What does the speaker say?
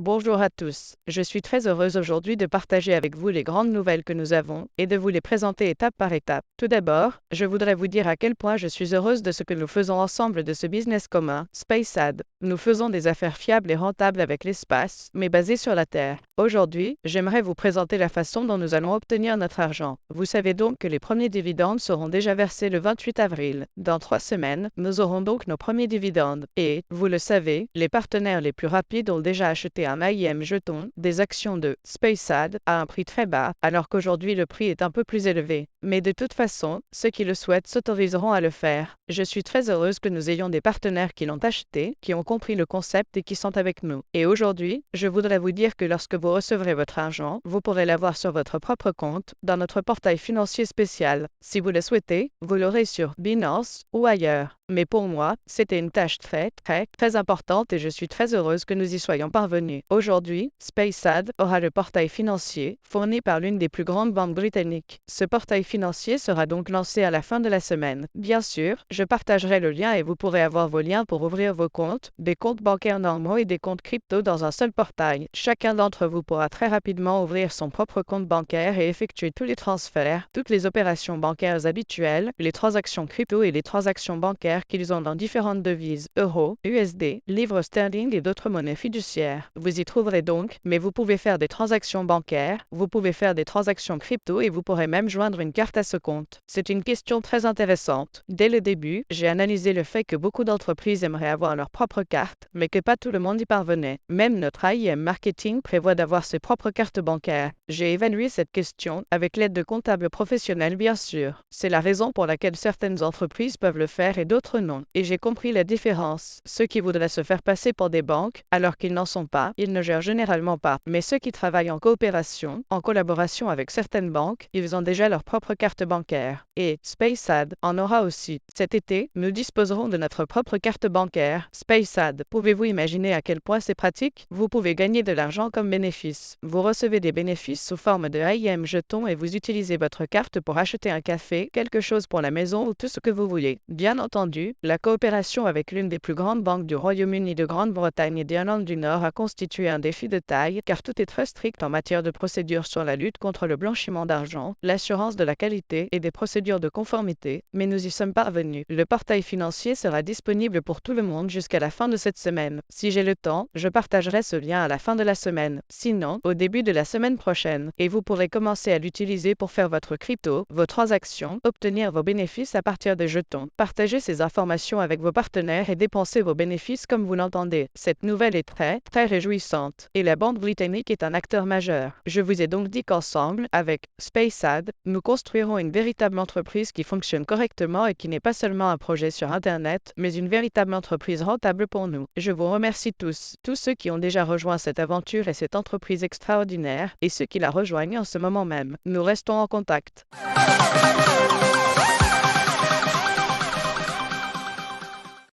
Bonjour à tous. Je suis très heureuse aujourd'hui de partager avec vous les grandes nouvelles que nous avons et de vous les présenter étape par étape. Tout d'abord, je voudrais vous dire à quel point je suis heureuse de ce que nous faisons ensemble de ce business commun, SpaceAd. Nous faisons des affaires fiables et rentables avec l'espace, mais basées sur la Terre. Aujourd'hui, j'aimerais vous présenter la façon dont nous allons obtenir notre argent. Vous savez donc que les premiers dividendes seront déjà versés le 28 avril. Dans 3 semaines, nous aurons donc nos premiers dividendes. Et, vous le savez, les partenaires les plus rapides ont déjà acheté un AIM jeton, des actions de SpaceAd, à un prix très bas, alors qu'aujourd'hui le prix est un peu plus élevé. Mais de toute façon, ceux qui le souhaitent s'autoriseront à le faire. Je suis très heureuse que nous ayons des partenaires qui l'ont acheté, qui ont compris le concept et qui sont avec nous. Et aujourd'hui, je voudrais vous dire que lorsque vous recevrez votre argent, vous pourrez l'avoir sur votre propre compte, dans notre portail financier spécial. Si vous le souhaitez, vous l'aurez sur Binance ou ailleurs. Mais pour moi, c'était une tâche très importante et je suis très heureuse que nous y soyons parvenus. Aujourd'hui, SpaceAd aura le portail financier fourni par l'une des plus grandes banques britanniques. Ce portail financier sera donc lancé à la fin de la semaine. Bien sûr, je partagerai le lien et vous pourrez avoir vos liens pour ouvrir vos comptes, des comptes bancaires normaux et des comptes crypto dans un seul portail. Chacun d'entre vous pourra très rapidement ouvrir son propre compte bancaire et effectuer tous les transferts, toutes les opérations bancaires habituelles, les transactions crypto et les transactions bancaires qu'ils ont dans différentes devises, euros, USD, livres sterling et d'autres monnaies fiduciaires. Vous y trouverez donc, mais vous pouvez faire des transactions bancaires, vous pouvez faire des transactions crypto et vous pourrez même joindre une carte à ce compte. C'est une question très intéressante. Dès le début, j'ai analysé le fait que beaucoup d'entreprises aimeraient avoir leur propre carte, mais que pas tout le monde y parvenait. Même notre AIM Marketing prévoit d'avoir ses propres cartes bancaires. J'ai évalué cette question avec l'aide de comptables professionnels bien sûr. C'est la raison pour laquelle certaines entreprises peuvent le faire et d'autres non. Et j'ai compris la différence. Ceux qui voudraient se faire passer pour des banques, alors qu'ils n'en sont pas, ils ne gèrent généralement pas. Mais ceux qui travaillent en coopération, en collaboration avec certaines banques, ils ont déjà leur propre carte bancaire. Et SpaceAd en aura aussi. Cet été, nous disposerons de notre propre carte bancaire, SpaceAd. Pouvez-vous imaginer à quel point c'est pratique? Vous pouvez gagner de l'argent comme bénéfice. Vous recevez des bénéfices sous forme de AIM jetons et vous utilisez votre carte pour acheter un café, quelque chose pour la maison ou tout ce que vous voulez. Bien entendu, la coopération avec l'une des plus grandes banques du Royaume-Uni, de Grande-Bretagne et d'Irlande du Nord a constitué un défi de taille car tout est très strict en matière de procédures sur la lutte contre le blanchiment d'argent, l'assurance de la qualité et des procédures de conformité, mais nous y sommes parvenus. Le portail financier sera disponible pour tout le monde jusqu'à la fin de cette semaine. Si j'ai le temps, je partagerai ce lien à la fin de la semaine. Sinon, au début de la semaine prochaine, et vous pourrez commencer à l'utiliser pour faire votre crypto, vos transactions, obtenir vos bénéfices à partir des jetons. Partagez ces informations avec vos partenaires et dépensez vos bénéfices comme vous l'entendez. Cette nouvelle est très réjouissante. Et la banque britannique est un acteur majeur. Je vous ai donc dit qu'ensemble, avec SpaceAd, nous construirons une véritable entreprise qui fonctionne correctement et qui n'est pas seulement un projet sur Internet, mais une véritable entreprise rentable pour nous. Je vous remercie tous ceux qui ont déjà rejoint cette aventure et cette entreprise extraordinaire, et ceux qui la rejoignent en ce moment même. Nous restons en contact.